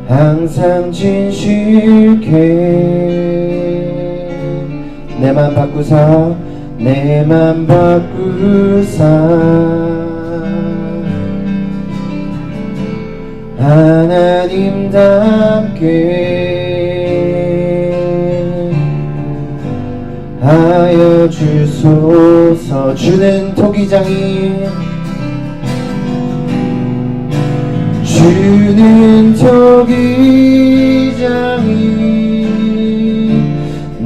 항상 진실케 내 맘 바꾸사 내 맘 바꾸사 하나님답게 하여 주소서. 주는 토기장이 주는 토기장이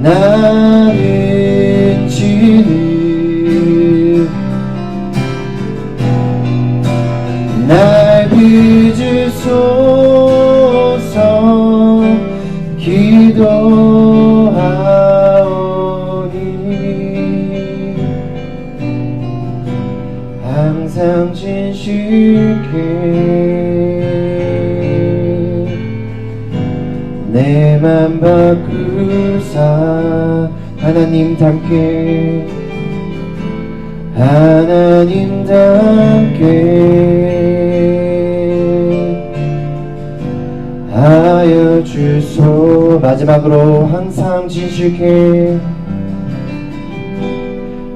나는 지는 날 빚으소서. 기도하오니 항상 진실케 내 맘 바꾸사 하나님답게 하여 주소. 마지막으로 항상 진실케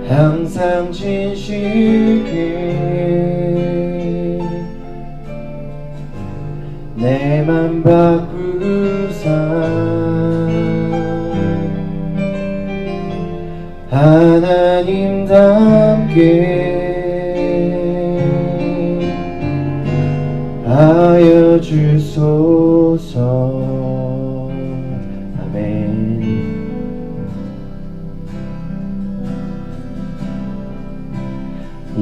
항상 진실케 내 맘 바꾸사 하나님답게 하여 주소서. 아멘.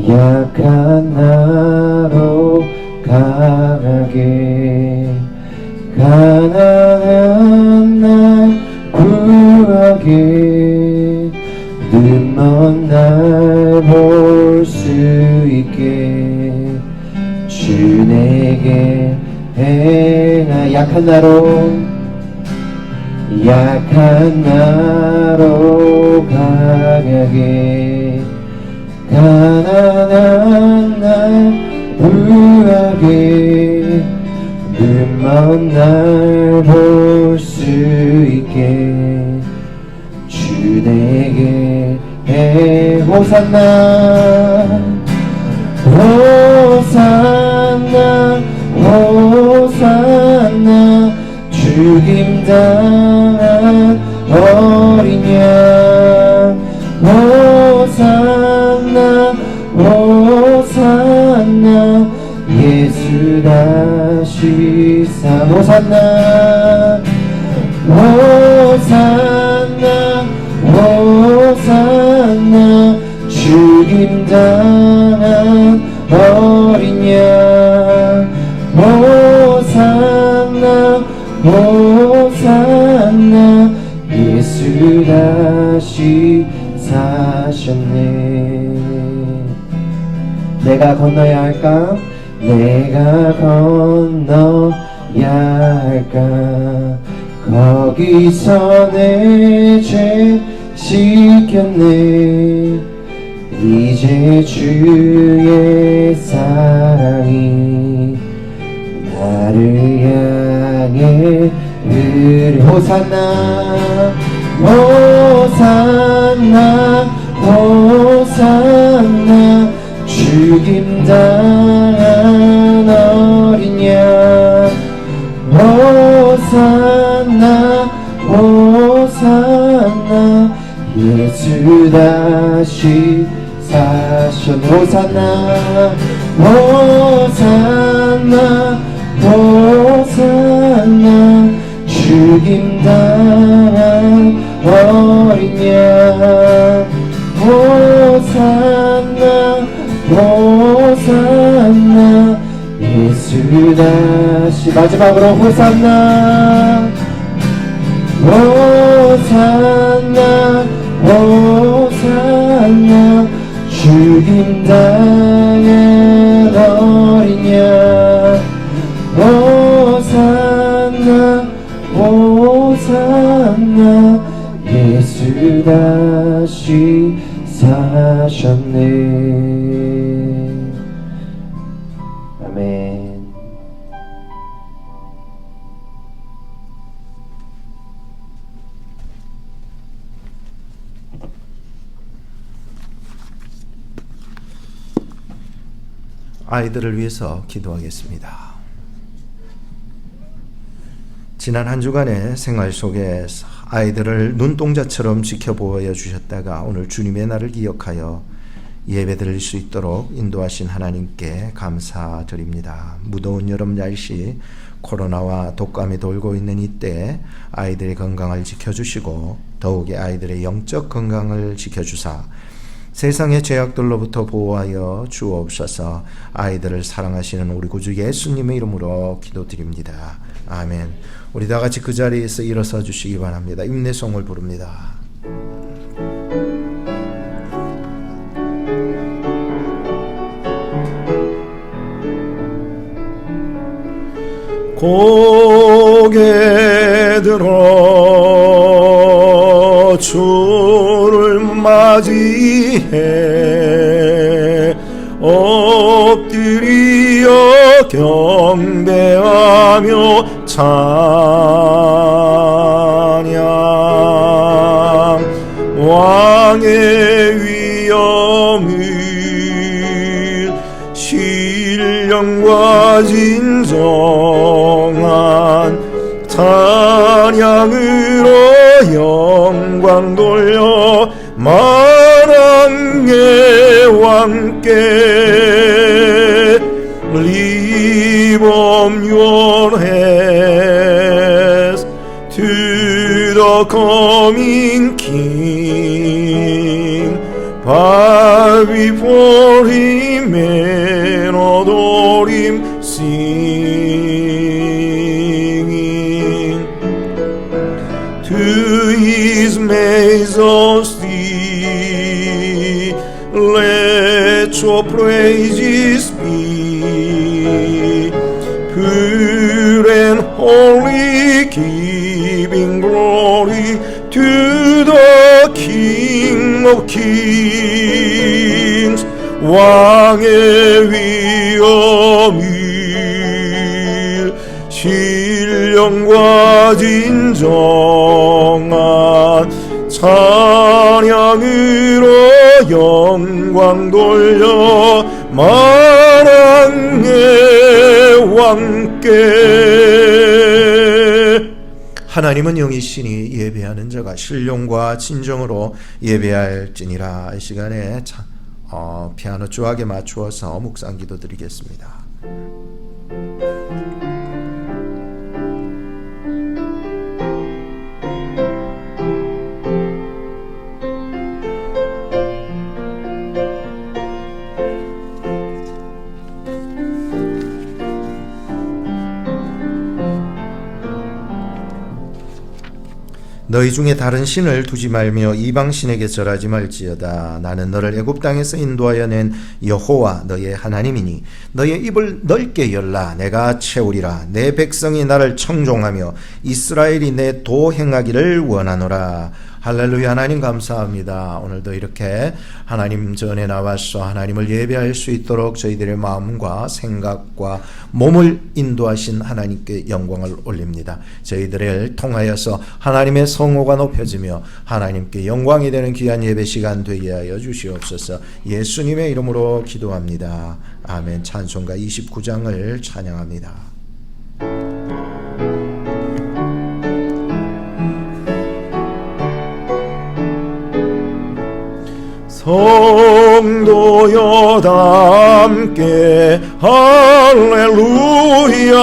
약한 나로 강하게 가난한 날 구하게 눈먼 날 볼 수 있게 주 내게 행하. 약한 나로 강하게 가난한 날 구하게 눈먼 날 볼 수 있게 주 내게 호산나 호산나 호산나 죽임당한 어린 양 호산나 호산나 예수 다시 사 호산나 호산나 호산나 죽임당한 어린 양 호산나 호산나 예수 다시 사셨네. 내가 건너야 할까? 내가 건너야 할까? 거기서 내 죄 씻겼네. 이제 주의 사랑이 나를 향해 호산나 호산나 호산나 죽임당한 어린 양 호산나 호산나 예수 다시 사셨. 호산나 호산나 호산나 죽임당한 어린 양 호산나 호산나 예수 다시. 마지막으로 호산나 호산나 호산나 죽임당한 어린 양 호산나 호산나 예수 다시 사셨네. 아멘. 아이들을 위해서 기도하겠습니다. 지난 한 주간의 생활 속에 아이들을 눈동자처럼 지켜보아 주셨다가 오늘 주님의 날을 기억하여 예배드릴 수 있도록 인도하신 하나님께 감사드립니다. 무더운 여름 날씨, 코로나와 독감이 돌고 있는 이때 아이들의 건강을 지켜주시고 더욱이 아이들의 영적 건강을 지켜주사 세상의 죄악들로부터 보호하여 주옵소서. 아이들을 사랑하시는 우리 구주 예수님의 이름으로 기도드립니다. 아멘. 우리 다 같이 그 자리에서 일어서 주시기 바랍니다. 임내송을 부릅니다. 고개 들어 주를 맞이해 엎드려 경배하며 찬양 왕의 위엄을 신령과 진정한 찬양으로 영광 돌려 만왕의 왕께 Lift up your hands to the coming King. Bow before him and adore him, singing to his majesty. Let your praises be pure and holy, giving glory to the King of Kings. 왕의 위엄을 신령과 진정한 찬양으로 영광 돌려 만왕의 왕께. 하나님은 영이시니 예배하는 자가 신령과 진정으로 예배할지니라. 이 시간에 피아노 조악에 맞추어서 묵상 기도 드리겠습니다. 너희 중에 다른 신을 두지 말며 이방 신에게 절하지 말지어다. 나는 너를 애굽 땅에서 인도하여 낸 여호와 너의 하나님이니 너의 입을 넓게 열라. 내가 채우리라. 내 백성이 나를 청종하며 이스라엘이 내 도 행하기를 원하노라. 할렐루야. 하나님 감사합니다. 오늘도 이렇게 하나님 전에 나와서 하나님을 예배할 수 있도록 저희들의 마음과 생각과 몸을 인도하신 하나님께 영광을 올립니다. 저희들을 통하여서 하나님의 성호가 높여지며 하나님께 영광이 되는 귀한 예배 시간 되게 하여 주시옵소서. 예수님의 이름으로 기도합니다. 아멘. 찬송가 29장을 찬양합니다. 성도여 다 함께 할렐루야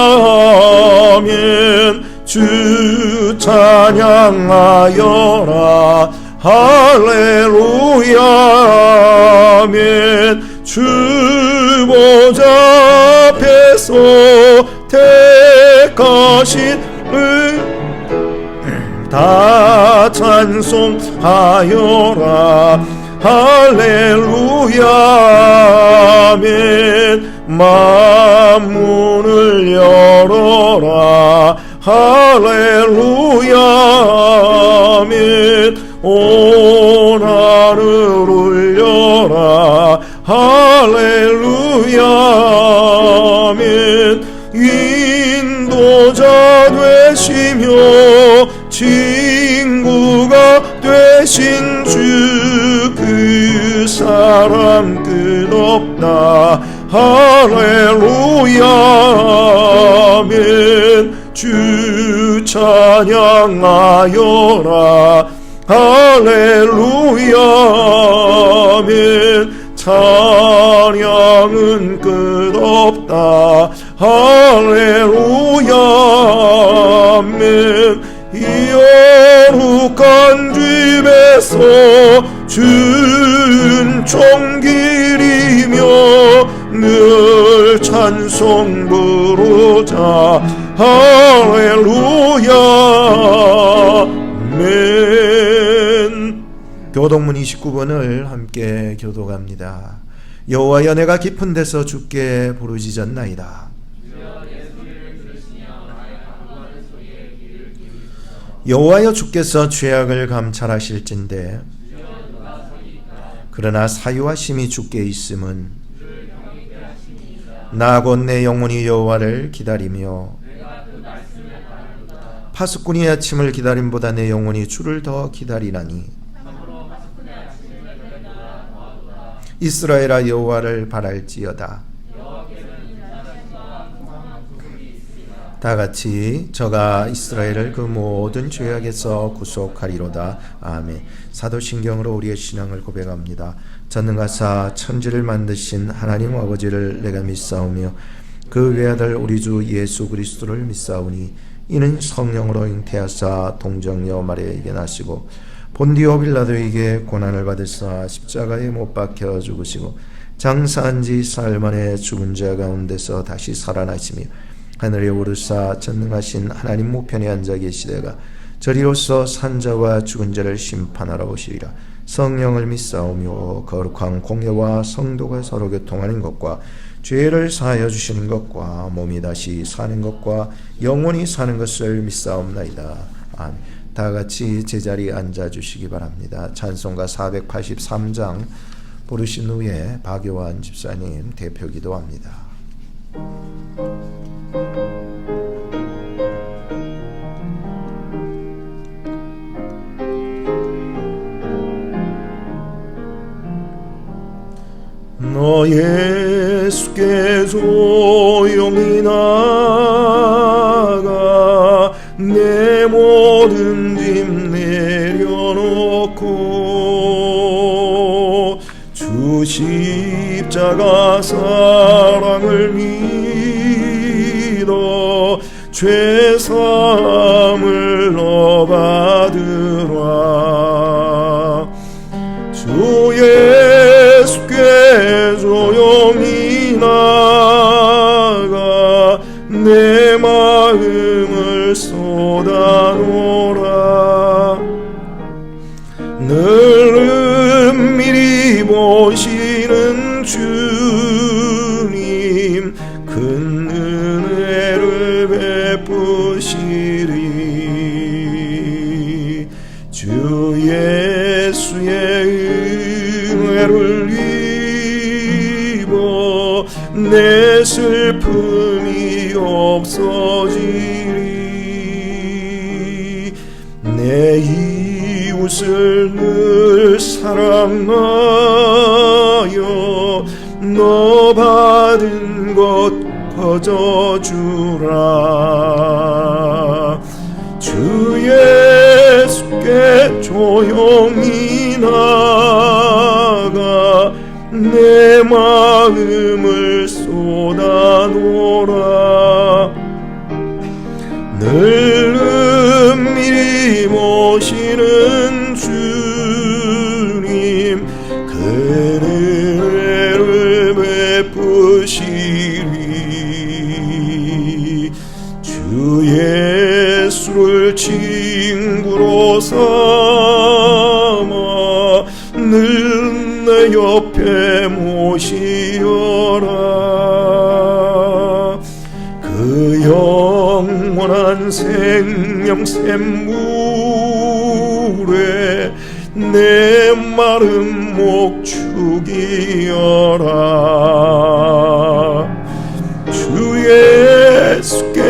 아멘. 주 찬양하여라 할렐루야 아멘. 주 보좌 앞에서 택하신 다 찬송하여라 할렐루야 아멘. 만문을 열어라 할렐루야 아멘. 온 하늘 울려라 할렐루야 아멘. 인도자 되시며 친구가 되신 주 그 사랑 끝없다 할렐루야 아멘. 주 찬양하여라. 할렐루야 아멘. 찬양은 끝없다. 할렐루야 아멘. 이어룩한 집에서 준총기리며 늘 찬송 부르자. 할렐루야 아멘. 교독문 29번을 함께 교독합니다. 여호와여, 내가 깊은 데서 주께 부르짖었나이다. 여호와여, 주께서 죄악을 감찰하실진대 그러나 사유하심이 주께 있음은 나 곧 내 영혼이 여호와를 기다리며 파수꾼이 아침을 기다림보다 내 영혼이 주를 더 기다리나니 이스라엘아, 여호와를 바랄지어다. 다같이 저가 이스라엘을 그 모든 죄악에서 구속하리로다. 아멘. 사도신경으로 우리의 신앙을 고백합니다. 전능하사 천지를 만드신 하나님 아버지를 내가 믿사오며 그 외아들 우리 주 예수 그리스도를 믿사오니 이는 성령으로 잉태하사 동정녀 마리아에게 나시고 본디오 빌라도에게 고난을 받으사 십자가에 못 박혀 죽으시고 장사한 지 사흘 만에 죽은 자 가운데서 다시 살아나시며 하늘에 오르사 전능하신 하나님 우편에 앉아 계시다가 저리로서 산자와 죽은 자를 심판하러 오시리라. 성령을 믿사오며 거룩한 공예와 성도가 서로 교통하는 것과 죄를 사하여 주시는 것과 몸이 다시 사는 것과 영원히 사는 것을 믿사옵나이다. 아멘. 다같이 제자리에 앉아주시기 바랍니다. 찬송가 483장 부르신 후에 박요한 집사님 대표 기도합니다. 너 예수께 조용히 나가 내 모든 짐 내려놓고 주 십자가 사랑을 믿어 죄사함을 너 받으라. 주 예수께 조용히 나가 내 마음을 쏟아놓으라. 늘 은밀히 보시는 주님 큰 은혜를 베푸시리. 주 예수의 은혜를 입어 내 슬픔이 없어지리. 내 이웃을 늘 사랑하여 너 받은 것 거저주라. 주 예수께 조용히 나가 내 마음을 쏟아놓으라. 늘 은밀히 모시는 주님 그 은혜를 베푸시리. 주 예수를 친구로 삼아 늘 내 옆에 모시어라. 그 영원한 생명샘물에 내 마른 목 죽이어라. 주 예수께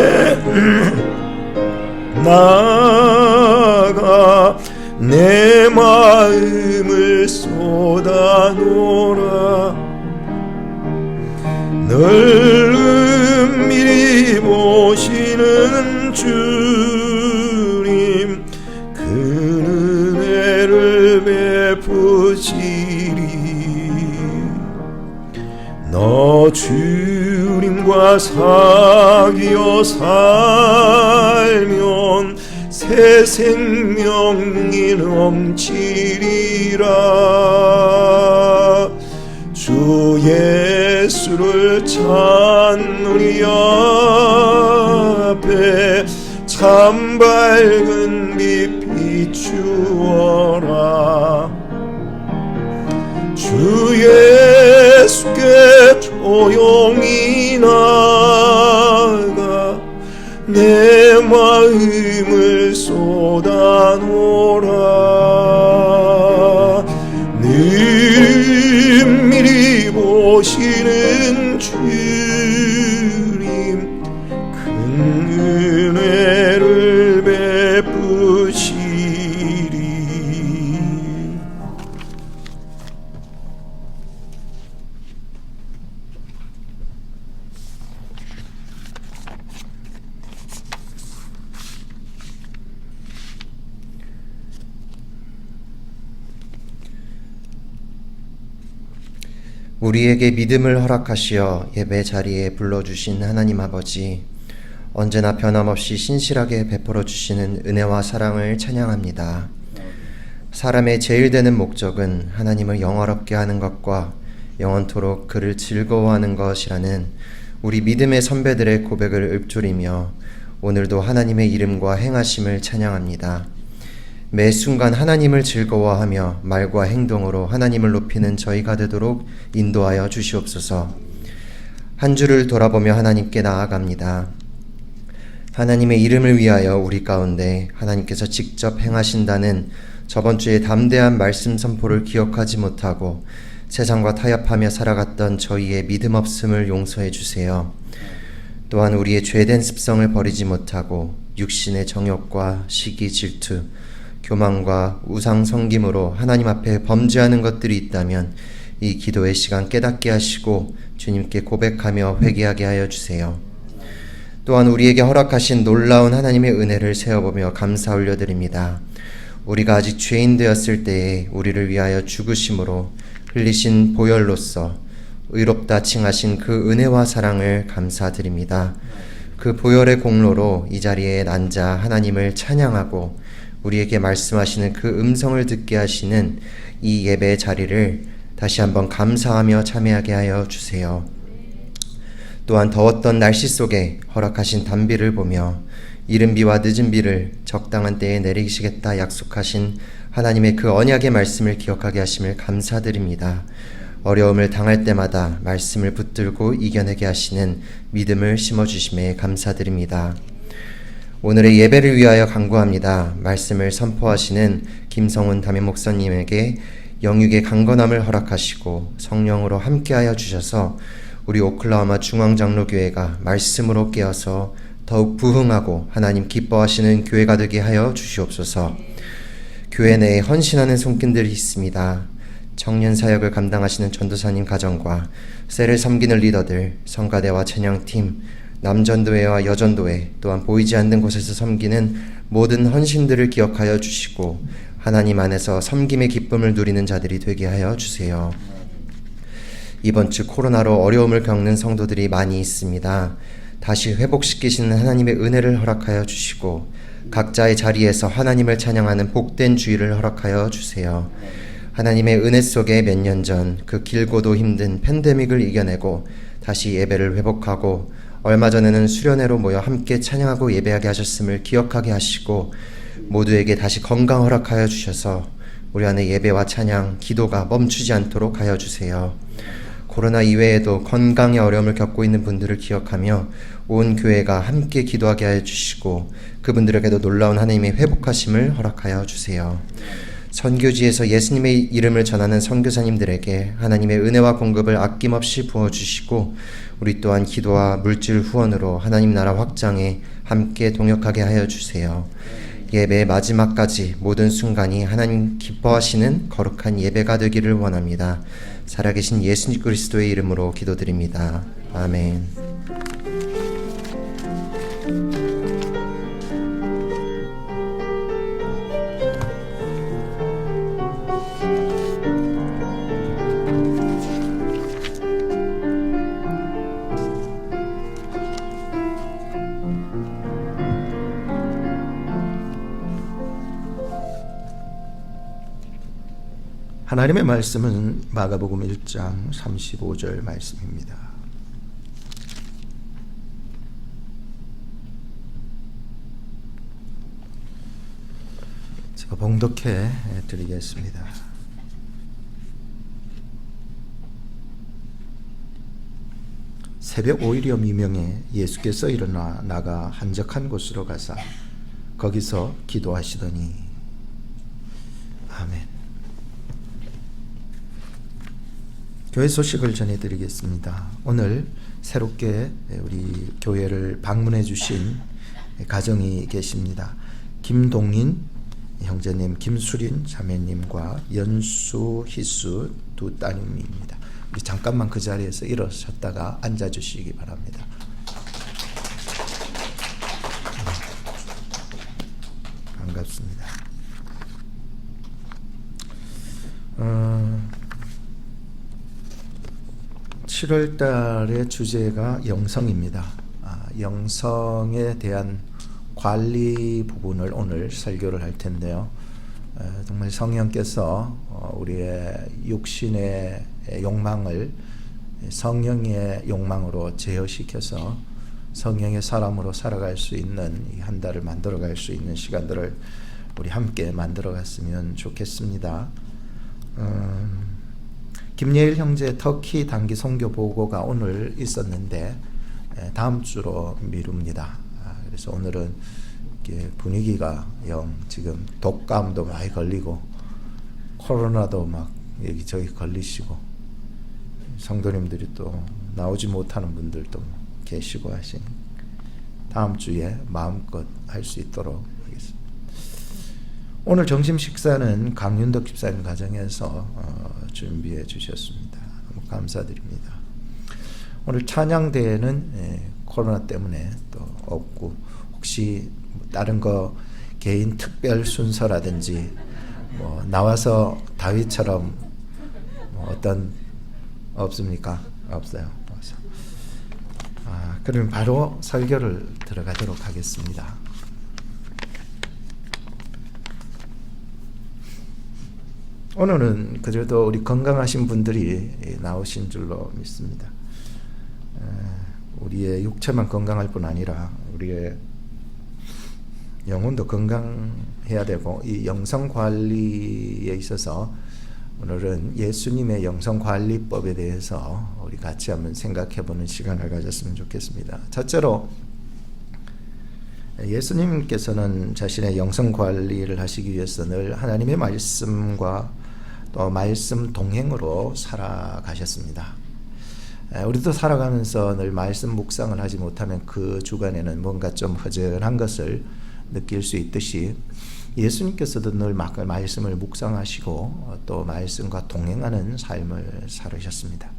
나가 내 마음을 쏟아놓으라. 은밀히 보시는 주님 그 은혜를 베푸시리. 너 주님과 사귀어 살면 새 생명이 넘치리라. 주 예수를 찾는 이 앞에 참 밝은 빛 비추어라. 주 예수께 조용히 나가 내 마음을 쏟아놓으라. 은밀히 보시는 주님 큰 은혜를 베푸시리. 우리에게 믿음을 허락하시어 예배 자리에 불러주신 하나님 아버지, 언제나 변함없이 신실하게 베풀어 주시는 은혜와 사랑을 찬양합니다. 사람의 제일 되는 목적은 하나님을 영화롭게 하는 것과 영원토록 그를 즐거워하는 것이라는 우리 믿음의 선배들의 고백을 읊조리며 오늘도 하나님의 이름과 행하심을 찬양합니다. 매 순간 하나님을 즐거워하며 말과 행동으로 하나님을 높이는 저희가 되도록 인도하여 주시옵소서. 한 주를 돌아보며 하나님께 나아갑니다. 하나님의 이름을 위하여 우리 가운데 하나님께서 직접 행하신다는 저번 주에 담대한 말씀 선포를 기억하지 못하고 세상과 타협하며 살아갔던 저희의 믿음 없음을 용서해 주세요. 또한 우리의 죄된 습성을 버리지 못하고 육신의 정욕과 시기, 질투, 교만과 우상 섬김으로 하나님 앞에 범죄하는 것들이 있다면 이 기도의 시간 깨닫게 하시고 주님께 고백하며 회개하게 하여 주세요. 또한 우리에게 허락하신 놀라운 하나님의 은혜를 세어보며 감사 올려드립니다. 우리가 아직 죄인 되었을 때에 우리를 위하여 죽으심으로 흘리신 보혈로서 의롭다 칭하신 그 은혜와 사랑을 감사드립니다. 그 보혈의 공로로 이 자리에 앉아 하나님을 찬양하고 우리에게 말씀하시는 그 음성을 듣게 하시는 이 예배 자리를 다시 한번 감사하며 참여하게 하여 주세요. 또한 더웠던 날씨 속에 허락하신 단비를 보며 이른 비와 늦은 비를 적당한 때에 내리시겠다 약속하신 하나님의 그 언약의 말씀을 기억하게 하심을 감사드립니다. 어려움을 당할 때마다 말씀을 붙들고 이겨내게 하시는 믿음을 심어주심에 감사드립니다. 오늘의 예배를 위하여 간구합니다. 말씀을 선포하시는 김성훈 담임 목사님에게 영육의 강건함을 허락하시고 성령으로 함께하여 주셔서 우리 오클라호마 중앙장로교회가 말씀으로 깨어서 더욱 부흥하고 하나님 기뻐하시는 교회가 되게 하여 주시옵소서. 교회 내에 헌신하는 손길들이 있습니다. 청년 사역을 감당하시는 전도사님 가정과 셀을 섬기는 리더들, 성가대와 찬양팀, 남전도회와 여전도회, 또한 보이지 않는 곳에서 섬기는 모든 헌신들을 기억하여 주시고 하나님 안에서 섬김의 기쁨을 누리는 자들이 되게 하여 주세요. 이번 주 코로나로 어려움을 겪는 성도들이 많이 있습니다. 다시 회복시키시는 하나님의 은혜를 허락하여 주시고 각자의 자리에서 하나님을 찬양하는 복된 주일을 허락하여 주세요. 하나님의 은혜 속에 몇 년 전 그 길고도 힘든 팬데믹을 이겨내고 다시 예배를 회복하고 얼마 전에는 수련회로 모여 함께 찬양하고 예배하게 하셨음을 기억하게 하시고 모두에게 다시 건강 허락하여 주셔서 우리 안에 예배와 찬양, 기도가 멈추지 않도록 하여 주세요. 코로나 이외에도 건강의 어려움을 겪고 있는 분들을 기억하며 온 교회가 함께 기도하게 하여 주시고 그분들에게도 놀라운 하나님의 회복하심을 허락하여 주세요. 선교지에서 예수님의 이름을 전하는 선교사님들에게 하나님의 은혜와 공급을 아낌없이 부어주시고 우리 또한 기도와 물질 후원으로 하나님 나라 확장에 함께 동역하게 하여 주세요. 예배의 마지막까지 모든 순간이 하나님 기뻐하시는 거룩한 예배가 되기를 원합니다. 살아계신 예수 그리스도의 이름으로 기도드립니다. 아멘. 하나님의 말씀은 마가복음 1장 35절 말씀입니다. 제가 봉독해 드리겠습니다. 새벽 5일이여 미명에 예수께서 일어나 나가 한적한 곳으로 가사 거기서 기도하시더니 아멘. 교회 소식을 전해드리겠습니다. 오늘 새롭게 우리 교회를 방문해 주신 가정이 계십니다. 김동인 형제님, 김수린 자매님과 연수, 희수 두 따님입니다. 우리 잠깐만 그 자리에서 일어섰다가 앉아주시기 바랍니다. 반갑습니다. 7월 달의 주제가 영성입니다. 영성에 대한 관리 부분을 오늘 설교를 할 텐데요. 정말 성령께서 우리의 육신의 욕망을 성령의 욕망으로 제어시켜서 성령의 사람으로 살아갈 수 있는 이 한 달을 만들어갈 수 있는 시간들을 우리 함께 만들어갔으면 좋겠습니다. 김예일 형제 터키 단기 선교 보고가 오늘 있었는데 다음 주로 미룹니다. 그래서 오늘은 분위기가 영 지금 독감도 많이 걸리고 코로나도 막 여기저기 걸리시고 성도님들이 또 나오지 못하는 분들도 계시고 하시니 다음 주에 마음껏 할 수 있도록 하겠습니다. 오늘 점심 식사는 강윤덕 집사님 가정에서 준비해 주셨습니다. 너무 감사드립니다. 오늘 찬양대회는 코로나 때문에 또 없고 혹시 다른 거 개인 특별 순서라든지 뭐 나와서 다윗처럼 뭐 어떤 없습니까? 없어요. 그러면 바로 설교를 들어가도록 하겠습니다. 오늘은 그래도 우리 건강하신 분들이 나오신 줄로 믿습니다. 우리의 육체만 건강할 뿐 아니라 우리의 영혼도 건강해야 되고 이 영성 관리에 있어서 오늘은 예수님의 영성 관리법에 대해서 우리 같이 한번 생각해보는 시간을 가졌으면 좋겠습니다. 첫째로 예수님께서는 자신의 영성 관리를 하시기 위해서 늘 하나님의 말씀과 또 말씀 동행으로 살아가셨습니다. 우리도 살아가면서 늘 말씀 묵상을 하지 못하면 그 주간에는 뭔가 좀 허전한 것을 느낄 수 있듯이 예수님께서도 늘 말씀을 묵상하시고 또 말씀과 동행하는 삶을 살으셨습니다.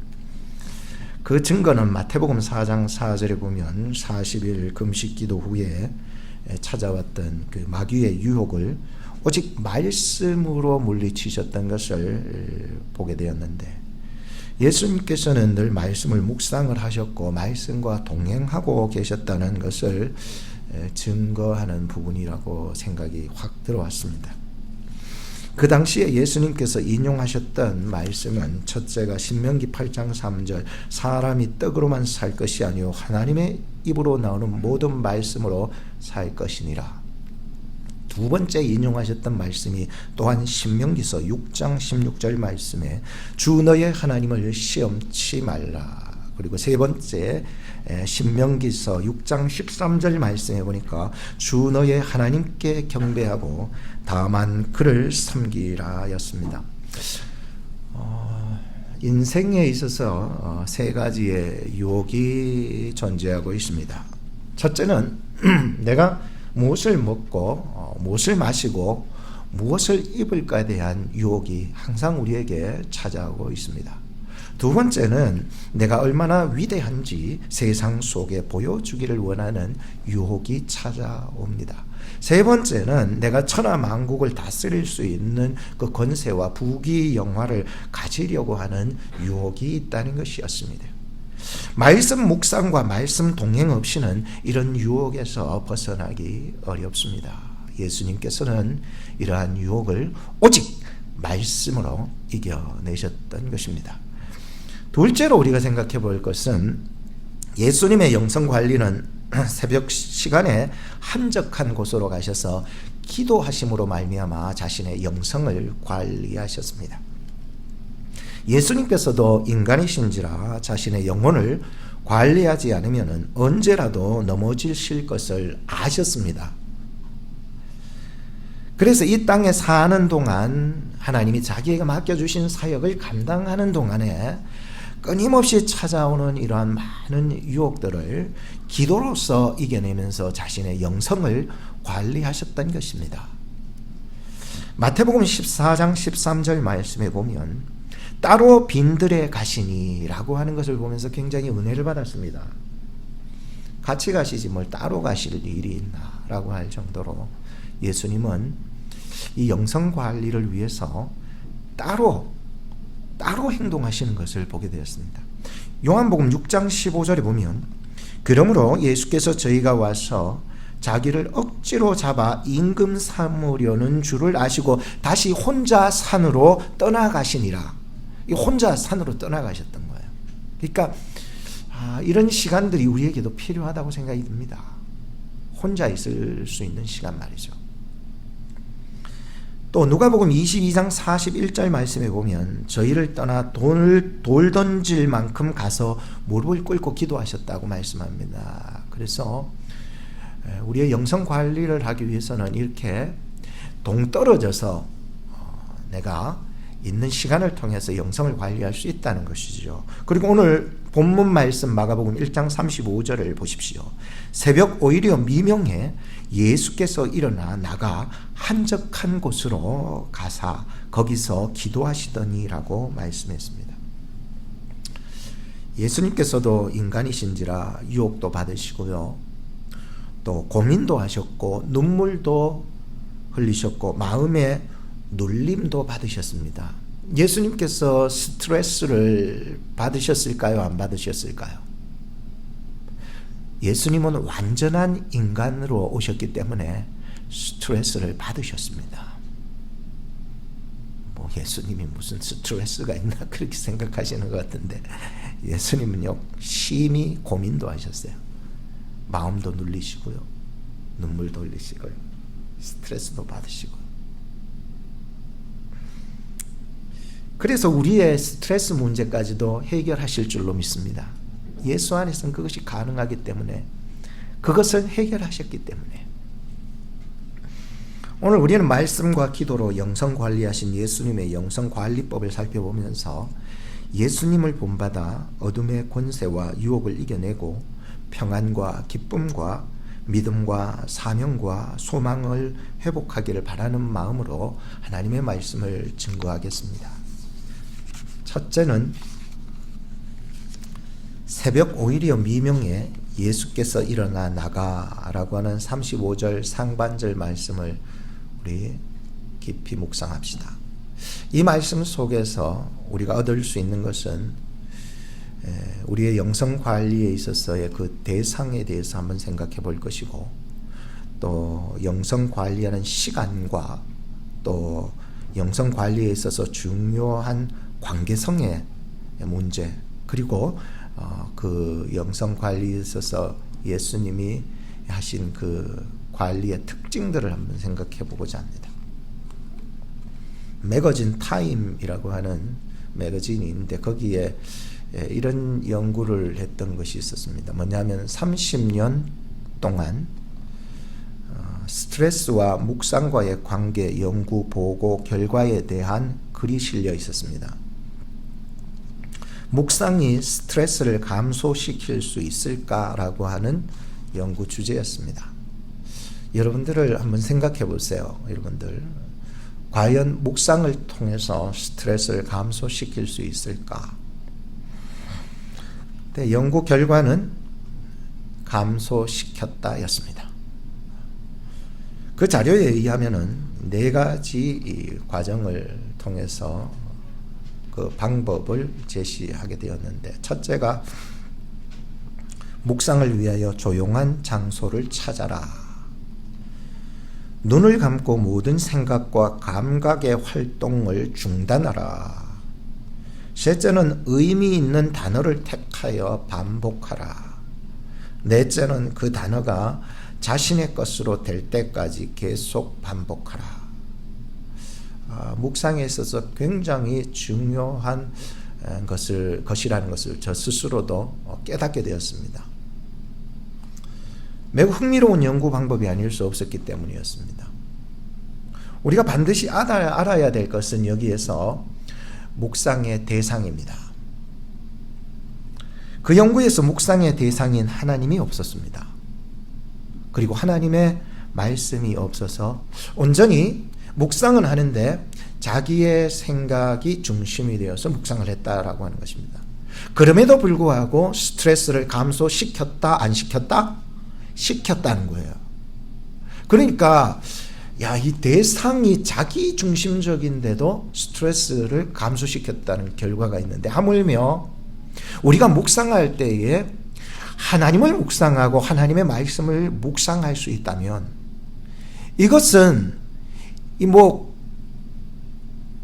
그 증거는 마태복음 4장 4절에 보면 40일 금식 기도 후에 찾아왔던 그 마귀의 유혹을 오직 말씀으로 물리치셨던 것을 보게 되었는데 예수님께서는 늘 말씀을 묵상을 하셨고 말씀과 동행하고 계셨다는 것을 증거하는 부분이라고 생각이 확 들어왔습니다. 그 당시에 예수님께서 인용하셨던 말씀은 첫째가 신명기 8장 3절 사람이 떡으로만 살 것이 아니요 하나님의 입으로 나오는 모든 말씀으로 살 것이니라. 두 번째 인용하셨던 말씀이 또한 신명기서 6장 16절 말씀에 주 너의 하나님을 시험치 말라. 그리고 세 번째 신명기서 6장 13절 말씀해 보니까 주 너의 하나님께 경배하고 다만 그를 섬기라 였습니다. 인생에 있어서 세 가지의 유혹이 존재하고 있습니다. 첫째는 내가 무엇을 먹고 무엇을 마시고 무엇을 입을까에 대한 유혹이 항상 우리에게 찾아오고 있습니다. 두 번째는 내가 얼마나 위대한지 세상 속에 보여주기를 원하는 유혹이 찾아옵니다. 세 번째는 내가 천하 만국을 다스릴 수 있는 그 권세와 부귀 영화를 가지려고 하는 유혹이 있다는 것이었습니다. 말씀 묵상과 말씀 동행 없이는 이런 유혹에서 벗어나기 어렵습니다. 예수님께서는 이러한 유혹을 오직 말씀으로 이겨내셨던 것입니다. 둘째로 우리가 생각해 볼 것은 예수님의 영성 관리는 새벽 시간에 한적한 곳으로 가셔서 기도하심으로 말미암아 자신의 영성을 관리하셨습니다. 예수님께서도 인간이신지라 자신의 영혼을 관리하지 않으면 언제라도 넘어지실 것을 아셨습니다. 그래서 이 땅에 사는 동안 하나님이 자기에게 맡겨주신 사역을 감당하는 동안에 끊임없이 찾아오는 이러한 많은 유혹들을 기도로서 이겨내면서 자신의 영성을 관리하셨던 것입니다. 마태복음 14장 13절 말씀에 보면 따로 빈들에 가시니라고 하는 것을 보면서 굉장히 은혜를 받았습니다. 같이 가시지 뭘 따로 가실 일이 있나 라고 할 정도로 예수님은 이 영성 관리를 위해서 따로 행동하시는 것을 보게 되었습니다. 요한복음 6장 15절에 보면 그러므로 예수께서 저희가 와서 자기를 억지로 잡아 임금 삼으려는 줄을 아시고 다시 혼자 산으로 떠나가시니라. 이 혼자 산으로 떠나가셨던 거예요. 그러니까 이런 시간들이 우리에게도 필요하다고 생각이 듭니다. 혼자 있을 수 있는 시간 말이죠. 또 누가복음 22장 41절 말씀에 보면 저희를 떠나 돌 던질 만큼 가서 무릎을 꿇고 기도하셨다고 말씀합니다. 그래서 우리의 영성 관리를 하기 위해서는 이렇게 동떨어져서 내가 있는 시간을 통해서 영성을 관리할 수 있다는 것이죠. 그리고 오늘 본문 말씀 마가복음 1장 35절을 보십시오. 새벽 오히려 미명에 예수께서 일어나 나가 한적한 곳으로 가사 거기서 기도하시더니라고 말씀했습니다. 예수님께서도 인간이신지라 유혹도 받으시고요. 또 고민도 하셨고 눈물도 흘리셨고 마음에 눌림도 받으셨습니다. 예수님께서 스트레스를 받으셨을까요? 안 받으셨을까요? 예수님은 완전한 인간으로 오셨기 때문에 스트레스를 받으셨습니다. 뭐 예수님이 무슨 스트레스가 있나 그렇게 생각하시는 것 같은데 예수님은요 심히 고민도 하셨어요. 마음도 눌리시고요. 눈물도 흘리시고요. 스트레스도 받으시고요. 그래서 우리의 스트레스 문제까지도 해결하실 줄로 믿습니다. 예수 안에서는 그것이 가능하기 때문에 그것을 해결하셨기 때문에 오늘 우리는 말씀과 기도로 영성 관리하신 예수님의 영성 관리법을 살펴보면서 예수님을 본받아 어둠의 권세와 유혹을 이겨내고 평안과 기쁨과 믿음과 사명과 소망을 회복하기를 바라는 마음으로 하나님의 말씀을 증거하겠습니다. 첫째는 새벽 오히려 미명에 예수께서 일어나 나가라고 하는 35절 상반절 말씀을 우리 깊이 묵상합시다. 이 말씀 속에서 우리가 얻을 수 있는 것은 우리의 영성 관리에 있어서의 그 대상에 대해서 한번 생각해 볼 것이고 또 영성 관리하는 시간과 또 영성 관리에 있어서 중요한 관계성의 문제 그리고 그 영성 관리에 있어서 예수님이 하신 그 관리의 특징들을 한번 생각해 보고자 합니다. 매거진 타임이라고 하는 매거진이 있는데 거기에 이런 연구를 했던 것이 있었습니다. 뭐냐면 30년 동안 스트레스와 묵상과의 관계 연구 보고 결과에 대한 글이 실려 있었습니다. 묵상이 스트레스를 감소시킬 수 있을까라고 하는 연구 주제였습니다. 여러분들을 한번 생각해 보세요. 여러분들 과연 묵상을 통해서 스트레스를 감소시킬 수 있을까? 근데 연구 결과는 감소시켰다였습니다. 그 자료에 의하면은 4가지 이 과정을 통해서 그 방법을 제시하게 되었는데, 첫째가 묵상을 위하여 조용한 장소를 찾아라. 눈을 감고 모든 생각과 감각의 활동을 중단하라. 셋째는 의미 있는 단어를 택하여 반복하라. 넷째는 그 단어가 자신의 것으로 될 때까지 계속 반복하라. 묵상에 있어서 굉장히 중요한 것이라는 것을 저 스스로도 깨닫게 되었습니다. 매우 흥미로운 연구 방법이 아닐 수 없었기 때문이었습니다. 우리가 반드시 알아야 될 것은 여기에서 묵상의 대상입니다. 그 연구에서 묵상의 대상인 하나님이 없었습니다. 그리고 하나님의 말씀이 없어서 온전히 묵상은 하는데 자기의 생각이 중심이 되어서 묵상을 했다라고 하는 것입니다. 그럼에도 불구하고 스트레스를 감소시켰다, 안 시켰다? 시켰다는 거예요. 그러니까 이 대상이 자기 중심적인데도 스트레스를 감소시켰다는 결과가 있는데, 하물며 우리가 묵상할 때에 하나님을 묵상하고 하나님의 말씀을 묵상할 수 있다면, 이것은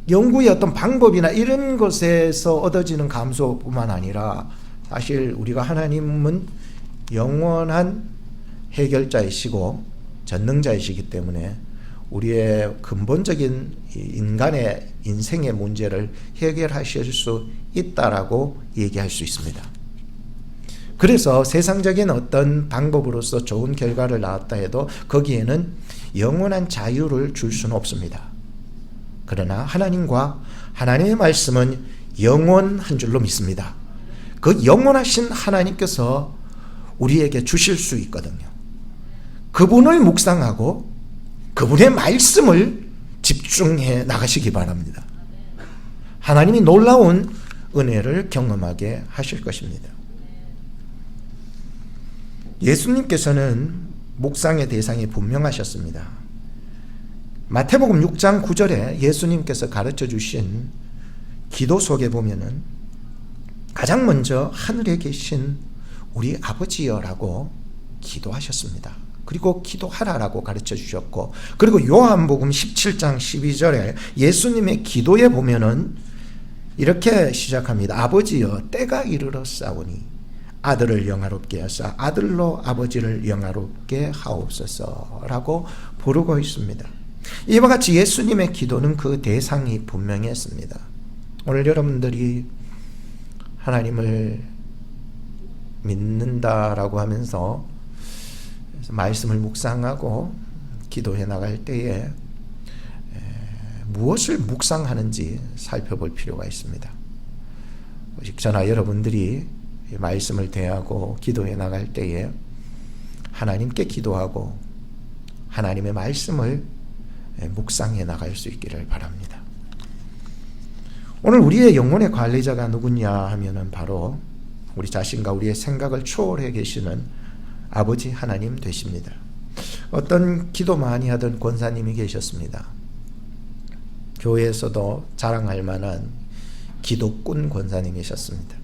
연구의 어떤 방법이나 이런 것에서 얻어지는 감소뿐만 아니라, 사실 우리가 하나님은 영원한 해결자이시고 전능자이시기 때문에 우리의 근본적인 인간의 인생의 문제를 해결하실 수 있다라고 얘기할 수 있습니다. 그래서 세상적인 어떤 방법으로서 좋은 결과를 낳았다 해도 거기에는 영원한 자유를 줄 수는 없습니다. 그러나 하나님과 하나님의 말씀은 영원한 줄로 믿습니다. 그 영원하신 하나님께서 우리에게 주실 수 있거든요. 그분을 묵상하고 그분의 말씀을 집중해 나가시기 바랍니다. 하나님이 놀라운 은혜를 경험하게 하실 것입니다. 예수님께서는 묵상의 대상이 분명하셨습니다. 마태복음 6장 9절에 예수님께서 가르쳐 주신 기도 속에 보면은 가장 먼저 하늘에 계신 우리 아버지여라고 기도하셨습니다. 그리고 기도하라라고 가르쳐 주셨고, 그리고 요한복음 17장 12절에 예수님의 기도에 보면은 이렇게 시작합니다. 아버지여, 때가 이르렀사오니 아들을 영화롭게 하사 아들로 아버지를 영화롭게 하옵소서라고 부르고 있습니다. 이와 같이 예수님의 기도는 그 대상이 분명히 했습니다. 오늘 여러분들이 하나님을 믿는다라고 하면서 말씀을 묵상하고 기도해 나갈 때에 무엇을 묵상하는지 살펴볼 필요가 있습니다. 저나 여러분들이 말씀을 대하고 기도해 나갈 때에 하나님께 기도하고 하나님의 말씀을 묵상해 나갈 수 있기를 바랍니다. 오늘 우리의 영혼의 관리자가 누구냐 하면은 바로 우리 자신과 우리의 생각을 초월해 계시는 아버지 하나님 되십니다. 어떤 기도 많이 하던 권사님이 계셨습니다. 교회에서도 자랑할 만한 기도꾼 권사님이셨습니다.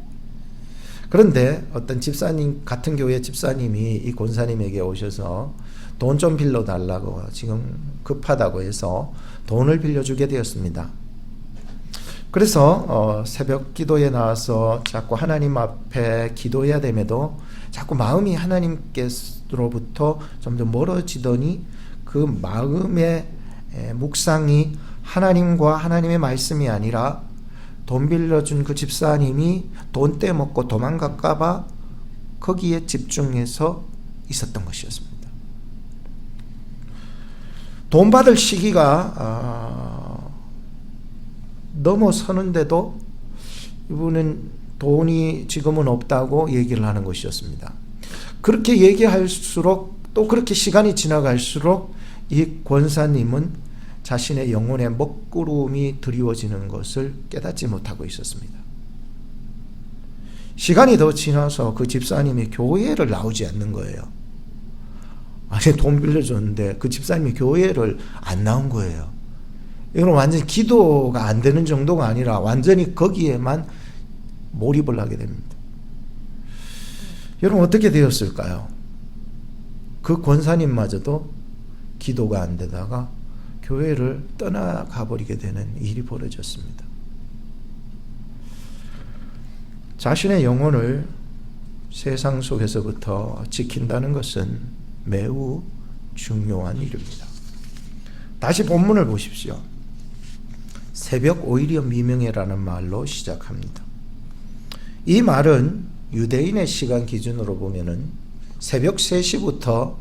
그런데 어떤 집사님, 같은 교회 집사님이 이 권사님에게 오셔서 돈 좀 빌려달라고, 지금 급하다고 해서 돈을 빌려주게 되었습니다. 그래서 새벽 기도에 나와서 자꾸 하나님 앞에 기도해야 됨에도 자꾸 마음이 하나님께로부터 점점 멀어지더니 그 마음의 묵상이 하나님과 하나님의 말씀이 아니라 돈 빌려준 그 집사님이 돈 떼먹고 도망갈까봐 거기에 집중해서 있었던 것이었습니다. 돈 받을 시기가 넘어서는데도 이분은 돈이 지금은 없다고 얘기를 하는 것이었습니다. 그렇게 얘기할수록, 또 그렇게 시간이 지나갈수록 이 권사님은 자신의 영혼의 먹구름이 드리워지는 것을 깨닫지 못하고 있었습니다. 시간이 더 지나서 그 집사님이 교회를 나오지 않는 거예요. 아니, 돈 빌려줬는데 그 집사님이 교회를 안 나온 거예요. 이건 완전히 기도가 안 되는 정도가 아니라 완전히 거기에만 몰입을 하게 됩니다. 여러분, 어떻게 되었을까요? 그 권사님마저도 기도가 안 되다가 교회를 떠나가 버리게 되는 일이 벌어졌습니다. 자신의 영혼을 세상 속에서부터 지킨다는 것은 매우 중요한 일입니다. 다시 본문을 보십시오. 새벽 오히려 미명이라는 말로 시작합니다. 이 말은 유대인의 시간 기준으로 보면은 새벽 3시부터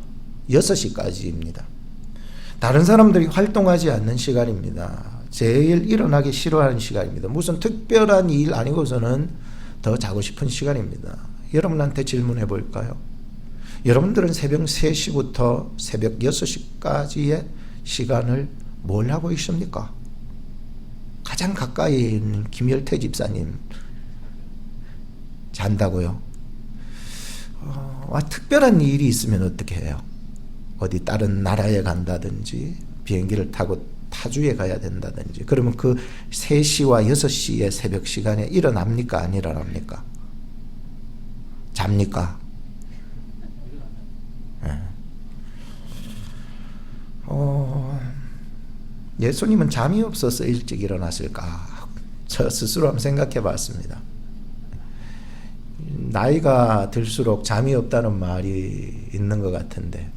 6시까지입니다. 다른 사람들이 활동하지 않는 시간입니다. 제일 일어나기 싫어하는 시간입니다. 무슨 특별한 일 아니고서는 더 자고 싶은 시간입니다. 여러분한테 질문해 볼까요? 여러분들은 새벽 3시부터 새벽 6시까지의 시간을 뭘 하고 있습니까? 가장 가까이 있는 김열태 집사님 잔다고요? 특별한 일이 있으면 어떻게 해요? 어디 다른 나라에 간다든지 비행기를 타고 타주에 가야 된다든지, 그러면 그 3시와 6시의 새벽 시간에 일어납니까? 안 일어납니까? 잡니까? 예수님은 잠이 없어서 일찍 일어났을까? 저 스스로 한번 생각해 봤습니다. 나이가 들수록 잠이 없다는 말이 있는 것 같은데,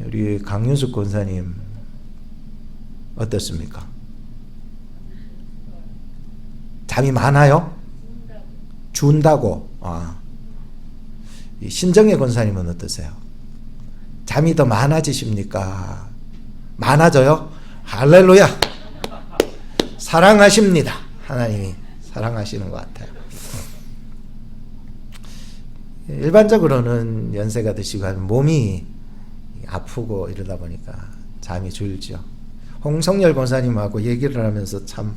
우리 강윤숙 권사님 어떻습니까? 잠이 많아요? 준다고. 신정혜 권사님은 어떠세요? 잠이 더 많아지십니까? 많아져요? 할렐루야! 사랑하십니다. 하나님이 사랑하시는 것 같아요. 일반적으로는 연세가 드시고 몸이 아프고 이러다 보니까 잠이 줄죠. 홍성열 권사님하고 얘기를 하면서 참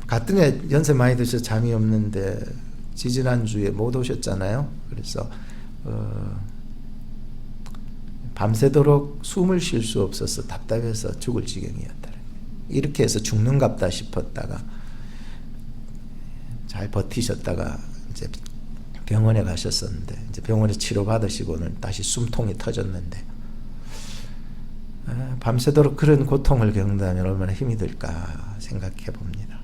같은 애 연세 많이 드셔서 잠이 없는데 지지난주에 못 오셨잖아요. 그래서 밤새도록 숨을 쉴 수 없어서 답답해서 죽을 지경이었다. 이렇게 해서 죽는갑다 싶었다가 잘 버티셨다가 이제 병원에 가셨었는데, 이제 병원에 치료받으시고는 다시 숨통이 터졌는데, 밤새도록 그런 고통을 겪는다면 얼마나 힘이 들까 생각해 봅니다.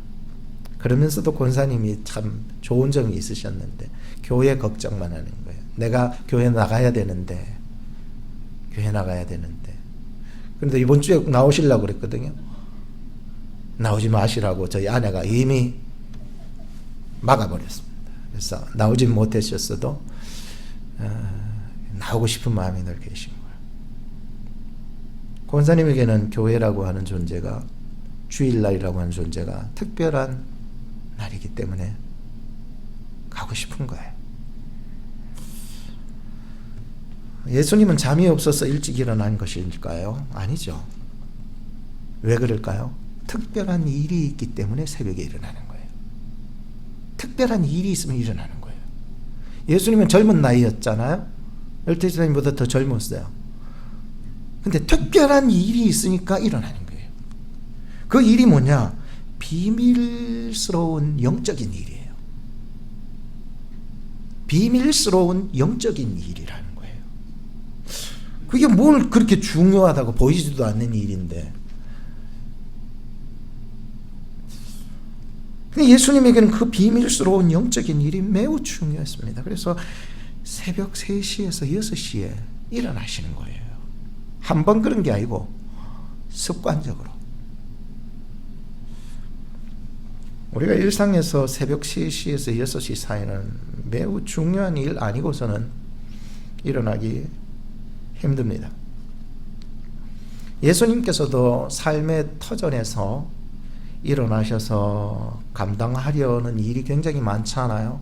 그러면서도 권사님이 참 좋은 점이 있으셨는데, 교회 걱정만 하는 거예요. 내가 교회 나가야 되는데. 그런데 이번 주에 나오시려고 그랬거든요. 나오지 마시라고 저희 아내가 이미 막아버렸습니다. 그래서 나오지 못하셨어도 나오고 싶은 마음이 늘 계신 거예요. 권사님에게는 교회라고 하는 존재가, 주일날이라고 하는 존재가 특별한 날이기 때문에 가고 싶은 거예요. 예수님은 잠이 없어서 일찍 일어난 것일까요? 아니죠. 왜 그럴까요? 특별한 일이 있기 때문에 새벽에 일어나는 거예요. 특별한 일이 있으면 일어나는 거예요. 예수님은 젊은 나이였잖아요. 열태지사님보다 더 젊었어요. 근데 특별한 일이 있으니까 일어나는 거예요. 그 일이 뭐냐? 비밀스러운 영적인 일이에요. 비밀스러운 영적인 일이라는 거예요. 그게 뭘 그렇게 중요하다고 보이지도 않는 일인데, 예수님에게는 그 비밀스러운 영적인 일이 매우 중요했습니다. 그래서 새벽 3시에서 6시에 일어나시는 거예요. 한 번 그런 게 아니고 습관적으로. 우리가 일상에서 새벽 3시에서 6시 사이는 매우 중요한 일 아니고서는 일어나기 힘듭니다. 예수님께서도 삶의 터전에서 일어나셔서 감당하려는 일이 굉장히 많잖아요.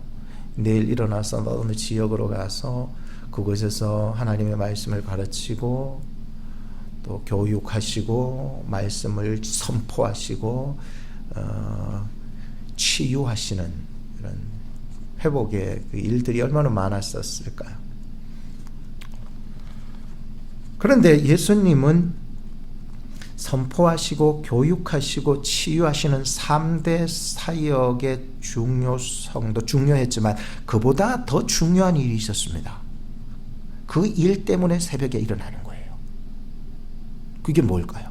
내일 일어나서 어느 지역으로 가서 그곳에서 하나님의 말씀을 가르치고 또 교육하시고 말씀을 선포하시고 치유하시는 그런 회복의 그 일들이 얼마나 많았었을까요? 그런데 예수님은 선포하시고 교육하시고 치유하시는 3대 사역의 중요성도 중요했지만 그보다 더 중요한 일이 있었습니다. 그 일 때문에 새벽에 일어나는 거예요. 그게 뭘까요?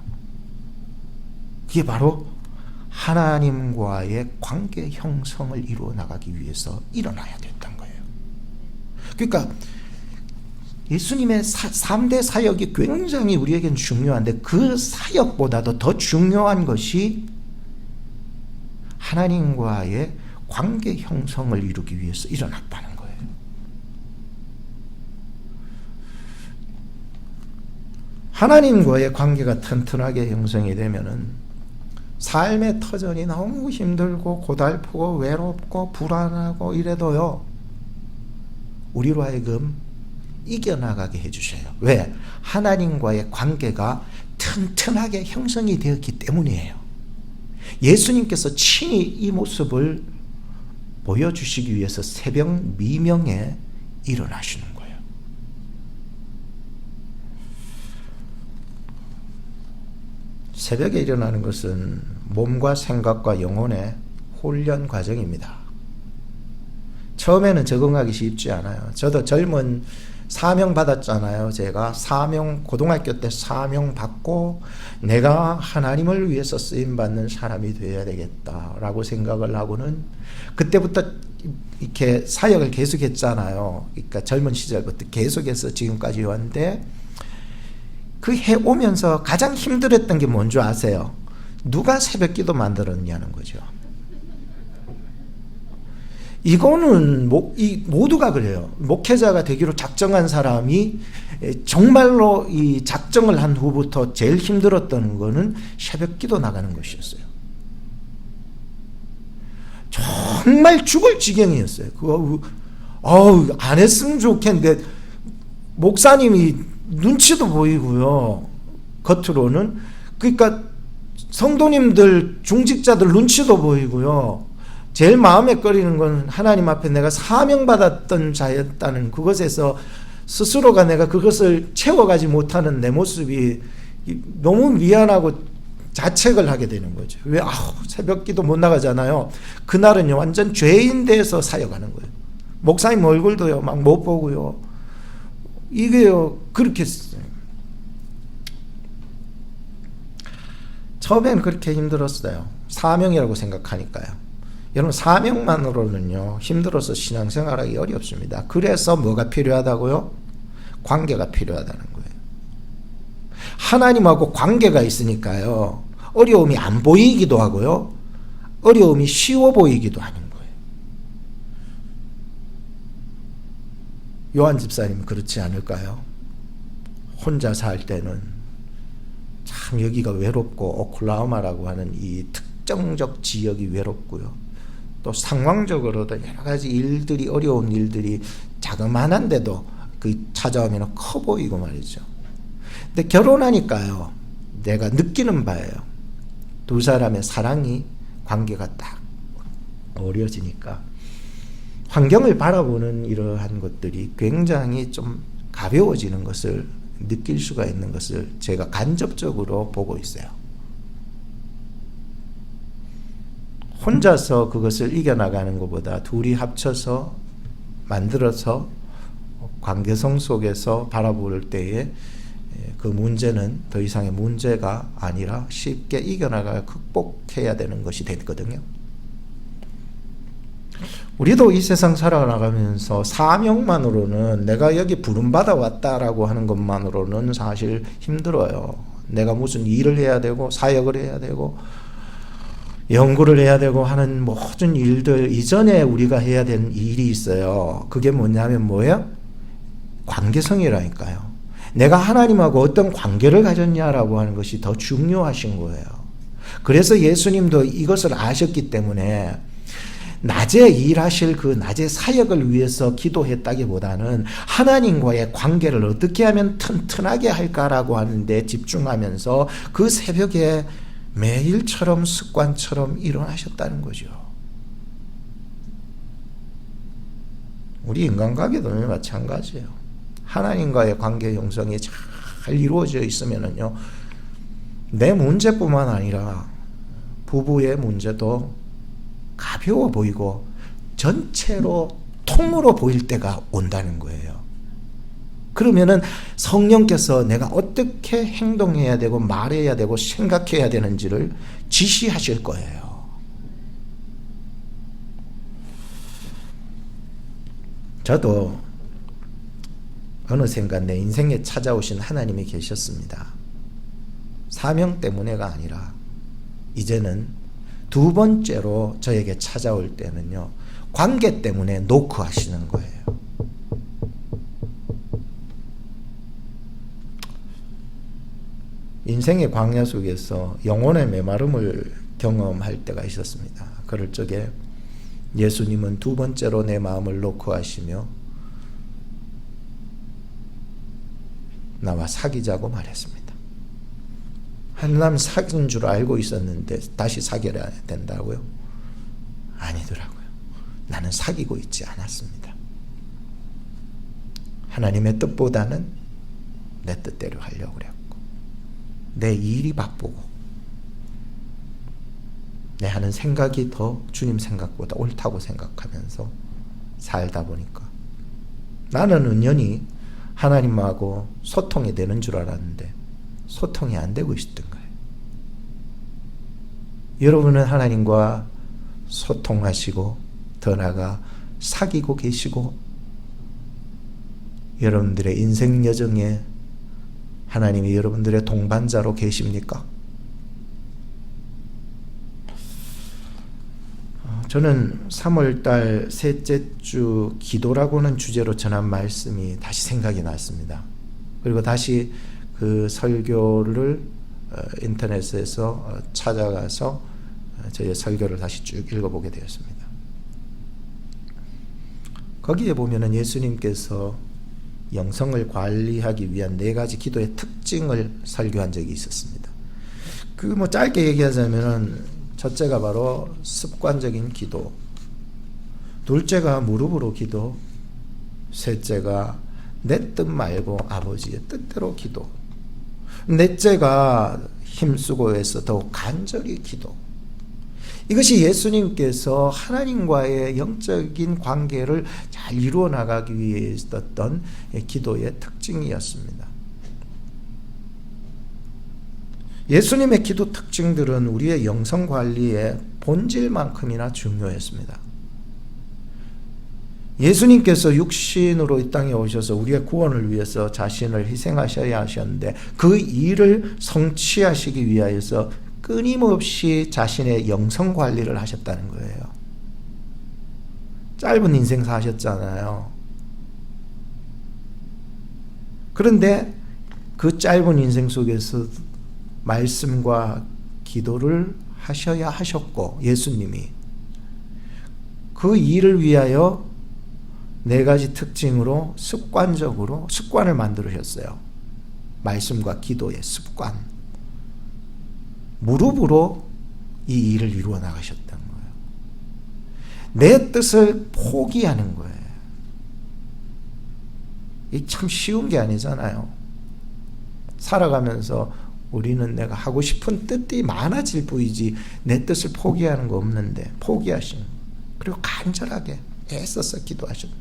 그게 바로 하나님과의 관계 형성을 이루어 나가기 위해서 일어나야 됐던 거예요. 그러니까 예수님의 3대 사역이 굉장히 우리에겐 중요한데 그 사역보다도 더 중요한 것이 하나님과의 관계 형성을 이루기 위해서 일어났다는 거예요. 하나님과의 관계가 튼튼하게 형성이 되면은 삶의 터전이 너무 힘들고 고달프고 외롭고 불안하고 이래도요, 우리로 하여금 이겨나가게 해주셔요. 왜? 하나님과의 관계가 튼튼하게 형성이 되었기 때문이에요. 예수님께서 친히 이 모습을 보여주시기 위해서 새벽 미명에 일어나시는 거예요. 새벽에 일어나는 것은 몸과 생각과 영혼의 훈련 과정입니다. 처음에는 적응하기 쉽지 않아요. 저도 젊은 사명 받았잖아요. 제가 고등학교 때 사명 받고 내가 하나님을 위해서 쓰임 받는 사람이 되어야 되겠다라고 생각을 하고는 그때부터 이렇게 사역을 계속했잖아요. 그러니까 젊은 시절부터 계속해서 지금까지 왔는데 그 해 오면서 가장 힘들었던 게 뭔지 아세요? 누가 새벽기도 만들었냐는 거죠. 이거는 모두가 그래요. 목회자가 되기로 작정한 사람이 정말로 이 작정을 한 후부터 제일 힘들었던 거는 새벽기도 나가는 것이었어요. 정말 죽을 지경이었어요. 그거 안 했으면 좋겠는데 목사님이 눈치도 보이고요. 겉으로는 그러니까 성도님들 중직자들 눈치도 보이고요. 제일 마음에 꺼리는 건 하나님 앞에 내가 사명받았던 자였다는 그것에서 스스로가 내가 그것을 채워가지 못하는 내 모습이 너무 미안하고 자책을 하게 되는 거죠. 왜? 새벽기도 못 나가잖아요. 그날은요 완전 죄인 돼서 사역하는 거예요. 목사님 얼굴도요 막 못 보고요. 이게요 그렇게 처음에는 그렇게 힘들었어요. 사명이라고 생각하니까요. 여러분 사명만으로는요 힘들어서 신앙생활하기 어렵습니다. 그래서 뭐가 필요하다고요? 관계가 필요하다는 거예요. 하나님하고 관계가 있으니까요 어려움이 안 보이기도 하고요 어려움이 쉬워 보이기도 하는 거예요. 요한 집사님 그렇지 않을까요? 혼자 살 때는 참 여기가 외롭고 오클라호마라고 하는 이 특정적 지역이 외롭고요 또 상황적으로도 여러 가지 일들이 어려운 일들이 자그마한데도 그 찾아오면 커 보이고 말이죠. 근데 결혼하니까요 내가 느끼는 바예요. 두 사람의 사랑이 관계가 딱 어려지니까 환경을 바라보는 이러한 것들이 굉장히 좀 가벼워지는 것을 느낄 수가 있는 것을 제가 간접적으로 보고 있어요. 혼자서 그것을 이겨나가는 것보다 둘이 합쳐서 만들어서 관계성 속에서 바라볼 때에 그 문제는 더 이상의 문제가 아니라 쉽게 이겨나가 극복해야 되는 것이 됐거든요. 우리도 이 세상 살아나가면서 사명만으로는 내가 여기 부름받아 왔다라고 하는 것만으로는 사실 힘들어요. 내가 무슨 일을 해야 되고 사역을 해야 되고 연구를 해야 되고 하는 모든 일들 이전에 우리가 해야 되는 일이 있어요. 그게 뭐냐면 뭐예요? 관계성이라니까요. 내가 하나님하고 어떤 관계를 가졌냐라고 하는 것이 더 중요하신 거예요. 그래서 예수님도 이것을 아셨기 때문에 낮에 일하실 그 낮의 사역을 위해서 기도했다기보다는 하나님과의 관계를 어떻게 하면 튼튼하게 할까라고 하는데 집중하면서 그 새벽에 매일처럼 습관처럼 일어나셨다는 거죠. 우리 인간관계도 마찬가지예요. 하나님과의 관계 형성이 잘 이루어져 있으면은요, 내 문제뿐만 아니라 부부의 문제도 가벼워 보이고 전체로 통으로 보일 때가 온다는 거예요. 그러면은 성령께서 내가 어떻게 행동해야 되고 말해야 되고 생각해야 되는지를 지시하실 거예요. 저도 어느샌가 내 인생에 찾아오신 하나님이 계셨습니다. 사명 때문에가 아니라 이제는 두 번째로 저에게 찾아올 때는요, 관계 때문에 노크하시는 거예요. 인생의 광야 속에서 영혼의 메마름을 경험할 때가 있었습니다. 그럴 적에 예수님은 두 번째로 내 마음을 노크하시며 나와 사귀자고 말했습니다. 한남 사귄 줄 알고 있었는데 다시 사귀어야 된다고요? 아니더라고요. 나는 사귀고 있지 않았습니다. 하나님의 뜻보다는 내 뜻대로 하려고 그랬고, 내 일이 바쁘고, 내 하는 생각이 더 주님 생각보다 옳다고 생각하면서 살다 보니까 나는 은연히 하나님하고 소통이 되는 줄 알았는데 소통이 안 되고 있었던 거예요. 여러분은 하나님과 소통하시고 더 나아가 사귀고 계시고 여러분들의 인생 여정에 하나님이 여러분들의 동반자로 계십니까? 저는 3월달 셋째 주 기도라고는 주제로 전한 말씀이 다시 생각이 났습니다. 그리고 다시 그 설교를 인터넷에서 찾아가서 저의 설교를 다시 쭉 읽어보게 되었습니다. 거기에 보면은 예수님께서 영성을 관리하기 위한 4가지 기도의 특징을 설교한 적이 있었습니다. 그 짧게 얘기하자면은 첫째가 바로 습관적인 기도, 둘째가 무릎으로 기도, 셋째가 내 뜻 말고 아버지의 뜻대로 기도, 넷째가 힘쓰고 해서 더욱 간절히 기도. 이것이 예수님께서 하나님과의 영적인 관계를 잘 이루어 나가기 위해 있었던 기도의 특징이었습니다. 예수님의 기도 특징들은 우리의 영성 관리의 본질만큼이나 중요했습니다. 예수님께서 육신으로 이 땅에 오셔서 우리의 구원을 위해서 자신을 희생하셔야 하셨는데 그 일을 성취하시기 위하여서 끊임없이 자신의 영성 관리를 하셨다는 거예요. 짧은 인생 사셨잖아요. 그런데 그 짧은 인생 속에서 말씀과 기도를 하셔야 하셨고, 예수님이 그 일을 위하여 4가지 특징으로 습관적으로 습관을 만들으셨어요. 말씀과 기도의 습관. 무릎으로 이 일을 이루어 나가셨던 거예요. 내 뜻을 포기하는 거예요. 이 참 쉬운 게 아니잖아요. 살아가면서 우리는 내가 하고 싶은 뜻이 많아질 뿐이지 내 뜻을 포기하는 거 없는데 포기하시는 거예요. 그리고 간절하게 애써서 기도하셨어요.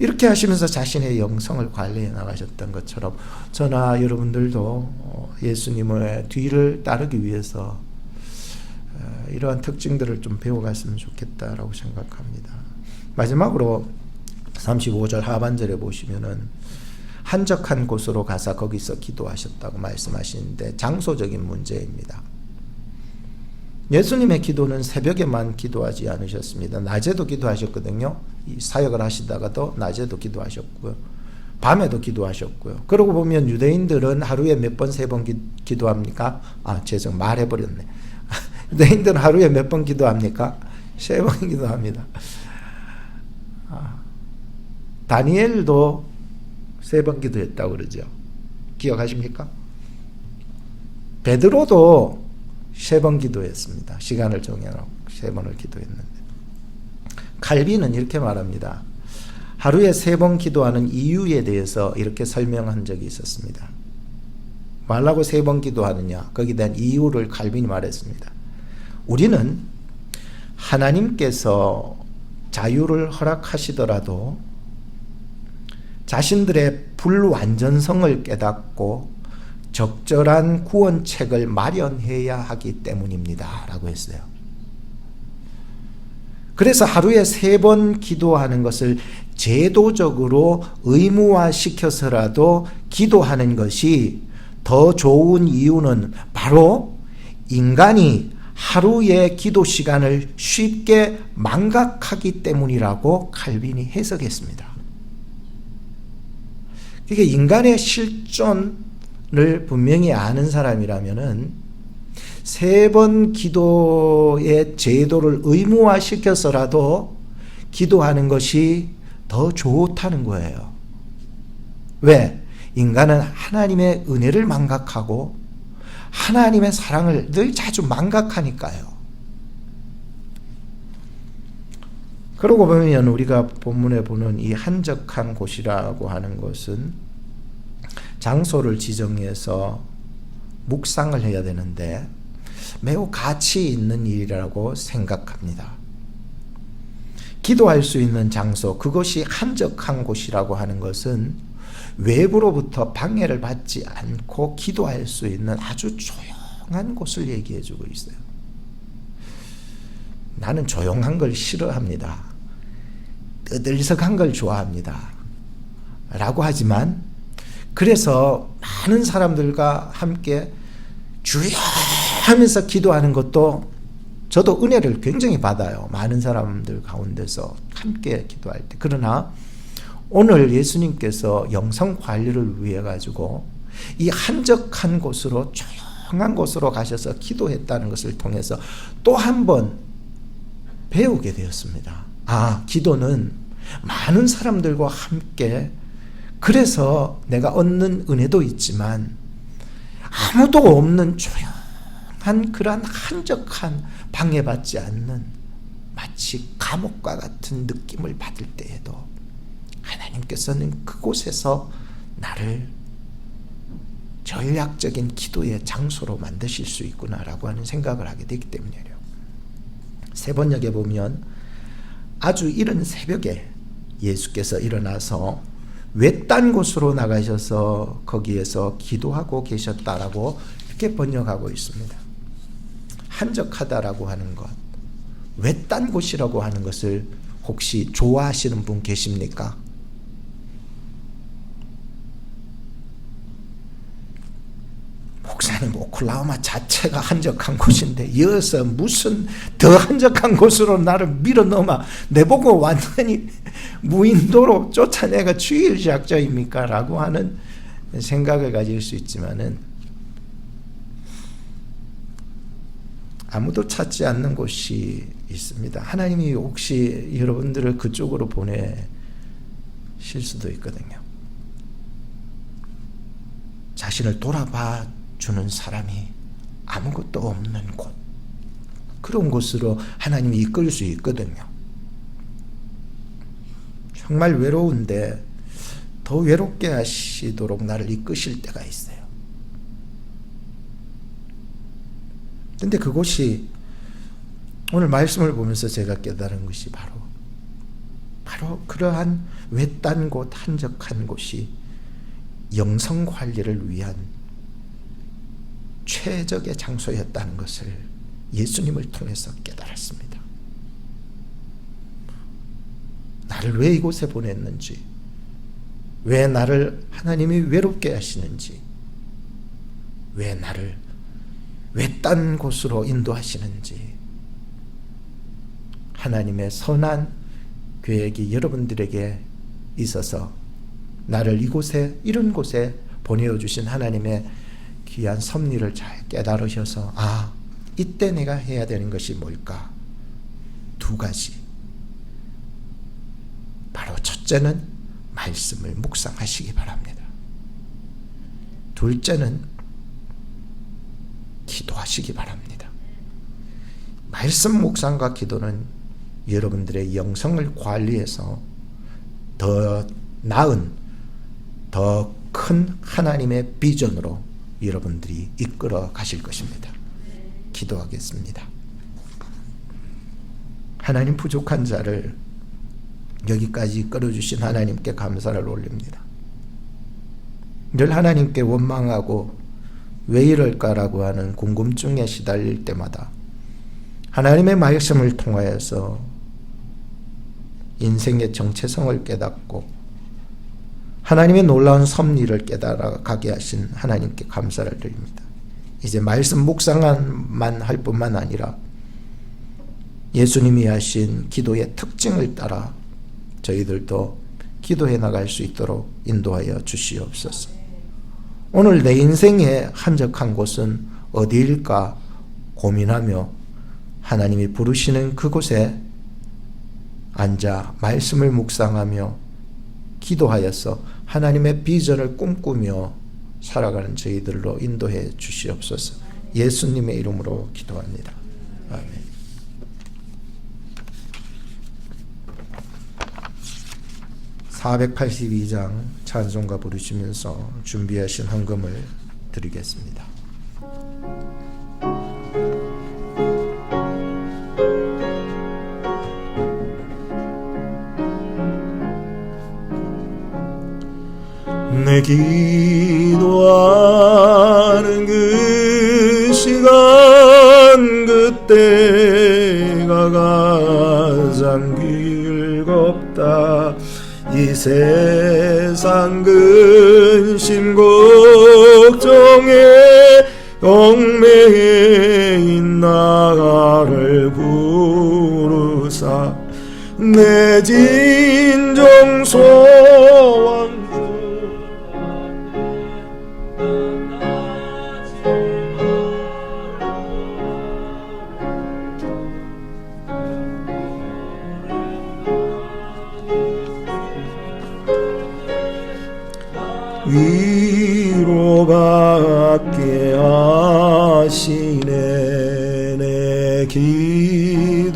이렇게 하시면서 자신의 영성을 관리해 나가셨던 것처럼 저나 여러분들도 예수님의 뒤를 따르기 위해서 이러한 특징들을 좀 배워갔으면 좋겠다라고 생각합니다. 마지막으로 35절 하반절에 보시면은 한적한 곳으로 가서 거기서 기도하셨다고 말씀하시는데 장소적인 문제입니다. 예수님의 기도는 새벽에만 기도하지 않으셨습니다. 낮에도 기도하셨거든요. 이 사역을 하시다가도 낮에도 기도하셨고요. 밤에도 기도하셨고요. 그러고 보면 유대인들은 하루에 몇 번, 3번 기도합니까? 말해버렸네. 유대인들은 하루에 몇 번 기도합니까? 3번 기도합니다. 다니엘도 3번 기도했다고 그러죠. 기억하십니까? 베드로도 3번 기도했습니다. 시간을 정해놓고 3번을 기도했는데 칼빈은 이렇게 말합니다. 하루에 3번 기도하는 이유에 대해서 이렇게 설명한 적이 있었습니다. 말라고 3번 기도하느냐, 거기에 대한 이유를 칼빈이 말했습니다. 우리는 하나님께서 자유를 허락하시더라도 자신들의 불완전성을 깨닫고 적절한 구원책을 마련해야 하기 때문입니다 라고 했어요. 그래서 하루에 3번 기도하는 것을 제도적으로 의무화시켜서라도 기도하는 것이 더 좋은 이유는 바로 인간이 하루의 기도 시간을 쉽게 망각하기 때문이라고 칼빈이 해석했습니다. 그게 인간의 실존을 분명히 아는 사람이라면은 3번 기도의 제도를 의무화시켜서라도 기도하는 것이 더 좋다는 거예요. 왜? 인간은 하나님의 은혜를 망각하고 하나님의 사랑을 늘 자주 망각하니까요. 그러고 보면 우리가 본문에 보는 이 한적한 곳이라고 하는 것은 장소를 지정해서 묵상을 해야 되는데 매우 가치 있는 일이라고 생각합니다. 기도할 수 있는 장소, 그것이 한적한 곳이라고 하는 것은 외부로부터 방해를 받지 않고 기도할 수 있는 아주 조용한 곳을 얘기해 주고 있어요. 나는 조용한 걸 싫어합니다. 떠들썩한 걸 좋아합니다. 라고 하지만 그래서 많은 사람들과 함께 주여 하면서 기도하는 것도 저도 은혜를 굉장히 받아요. 많은 사람들 가운데서 함께 기도할 때. 그러나 오늘 예수님께서 영성 관리를 위해 가지고 이 한적한 곳으로 조용한 곳으로 가셔서 기도했다는 것을 통해서 또 한 번 배우게 되었습니다. 아, 기도는 많은 사람들과 함께, 그래서 내가 얻는 은혜도 있지만 아무도 없는 조용한 그러한 한적한 방해받지 않는 마치 감옥과 같은 느낌을 받을 때에도 하나님께서는 그곳에서 나를 전략적인 기도의 장소로 만드실 수 있구나라고 하는 생각을 하게 되기 때문이에요. 세번역에 보면 아주 이른 새벽에 예수께서 일어나서 외딴 곳으로 나가셔서 거기에서 기도하고 계셨다라고 이렇게 번역하고 있습니다. 한적하다라고 하는 것, 외딴 곳이라고 하는 것을 혹시 좋아하시는 분 계십니까? 목사님, 오클라호마 자체가 한적한 곳인데 이어서 무슨 더 한적한 곳으로 나를 밀어넣어 내보고 완전히 무인도로 쫓아내가 죽일 작정입니까? 라고 하는 생각을 가질 수 있지만은 아무도 찾지 않는 곳이 있습니다. 하나님이 혹시 여러분들을 그쪽으로 보내실 수도 있거든요. 자신을 돌아봐 주는 사람이 아무것도 없는 곳, 그런 곳으로 하나님이 이끌 수 있거든요. 정말 외로운데 더 외롭게 하시도록 나를 이끄실 때가 있어요. 근데 그곳이 오늘 말씀을 보면서 제가 깨달은 것이 바로 그러한 외딴 곳, 한적한 곳이 영성 관리를 위한 최적의 장소였다는 것을 예수님을 통해서 깨달았습니다. 나를 왜 이곳에 보냈는지, 왜 나를 하나님이 외롭게 하시는지, 왜 나를 외딴 곳으로 인도하시는지, 하나님의 선한 계획이 여러분들에게 있어서 나를 이곳에, 이런 곳에 보내어 주신 하나님의 귀한 섭리를 잘 깨달으셔서, 아, 이때 내가 해야 되는 것이 뭘까? 2가지. 바로 첫째는 말씀을 묵상하시기 바랍니다. 둘째는 기도하시기 바랍니다. 말씀 묵상과 기도는 여러분들의 영성을 관리해서 더 나은, 더 큰 하나님의 비전으로 여러분들이 이끌어 가실 것입니다. 기도하겠습니다. 하나님, 부족한 자를 여기까지 이끌어주신 하나님께 감사를 올립니다. 늘 하나님께 원망하고 왜 이럴까라고 하는 궁금증에 시달릴 때마다 하나님의 말씀을 통하여서 인생의 정체성을 깨닫고 하나님의 놀라운 섭리를 깨달아가게 하신 하나님께 감사를 드립니다. 이제 말씀 묵상만 할 뿐만 아니라 예수님이 하신 기도의 특징을 따라 저희들도 기도해 나갈 수 있도록 인도하여 주시옵소서. 오늘 내 인생의 한적한 곳은 어디일까 고민하며 하나님이 부르시는 그곳에 앉아 말씀을 묵상하며 기도하여서 하나님의 비전을 꿈꾸며 살아가는 저희들로 인도해 주시옵소서. 예수님의 이름으로 기도합니다. 아멘. (482장) 찬송가 부르시면서 준비하신 헌금을 드리겠습니다. 내 기도하는 그 시간 그때가 가장 즐겁다. 이 세상 근심 걱정에 얽매인 나를 부르사 내 진정 소원 위로받게 하시네. 내 기도하는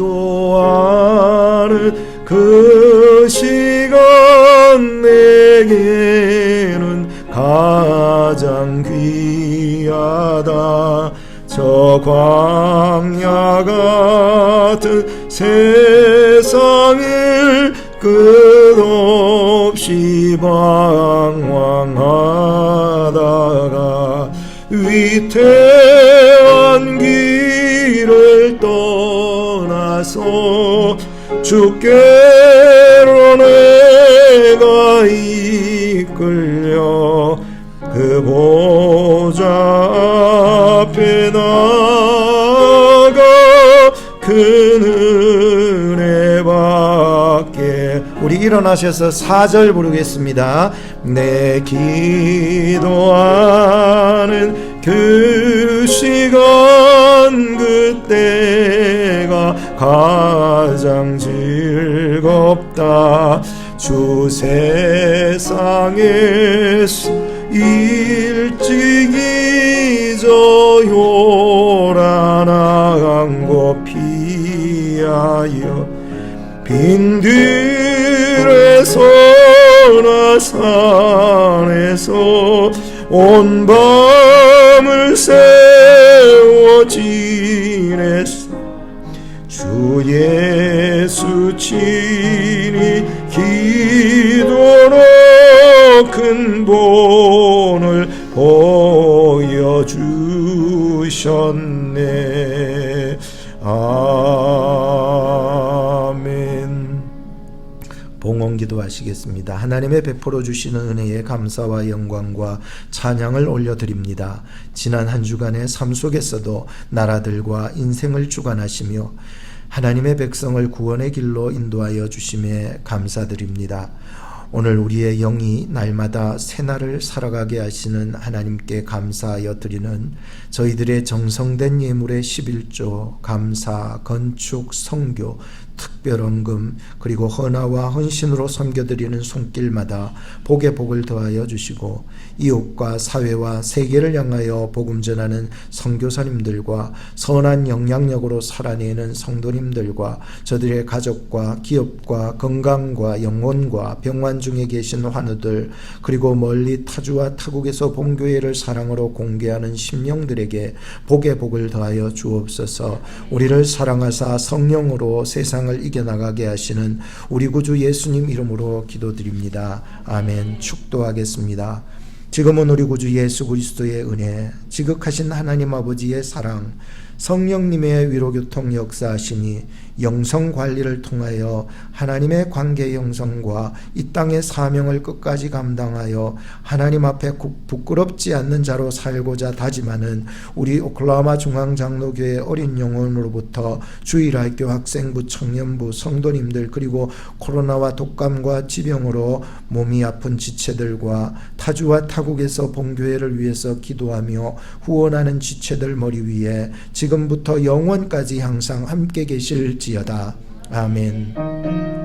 그 시간 내게는 가장 귀하다. 저 광야 같은 세상을 끝없이 방황하다가 위태한 길을 떠나서 주께로 내가 이끌려 그 보좌 앞에 나가 그 은혜 받게. 우리 일어나셔서 4절 부르겠습니다. 내 기도하는 그 시간 그때가 가장 즐겁다. 주 세상에서 일찍 잊어 요란한 곳 피하여 빈들에서나 산에서 온 밤을 새워 지냈어. 주 예수 친히 기도로 큰 본을 보여주셨네. 아멘. 봉헌기도 하시겠습니다. 하나님의 베풀어 주시는 은혜에 감사와 영광과 찬양을 올려드립니다. 지난 한 주간의 삶 속에서도 나라들과 인생을 주관하시며 하나님의 백성을 구원의 길로 인도하여 주심에 감사드립니다. 오늘 우리의 영이 날마다 새날을 살아가게 하시는 하나님께 감사하여 드리는 저희들의 정성된 예물의 11조, 감사, 건축, 성교, 특별 헌금 그리고 헌화와 헌신으로 섬겨드리는 손길마다 복에 복을 더하여 주시고 이웃과 사회와 세계를 향하여 복음 전하는 선교사님들과 선한 영향력으로 살아내는 성도님들과 저들의 가족과 기업과 건강과 영혼과 병환 중에 계신 환우들 그리고 멀리 타주와 타국에서 본교회를 사랑으로 공개하는 심령들에게 복의 복을 더하여 주옵소서. 우리를 사랑하사 성령으로 세상을 이겨나가게 하시는 우리 구주 예수님 이름으로 기도드립니다. 아멘. 축도하겠습니다. 지금은 우리 구주 예수 그리스도의 은혜, 지극하신 하나님 아버지의 사랑, 성령님의 위로교통 역사하시니 영성관리를 통하여 하나님의 관계 형성과 이 땅의 사명을 끝까지 감당하여 하나님 앞에 부끄럽지 않는 자로 살고자 다짐하는 우리 오클라호마 중앙장로교회 어린 영혼으로부터 주일학교 학생부 청년부 성도님들 그리고 코로나와 독감과 지병으로 몸이 아픈 지체들과 타주와 타국에서 본교회를 위해서 기도하며 후원하는 지체들 머리 위에 지금부터 영원까지 항상 함께 계실지어다. 아멘.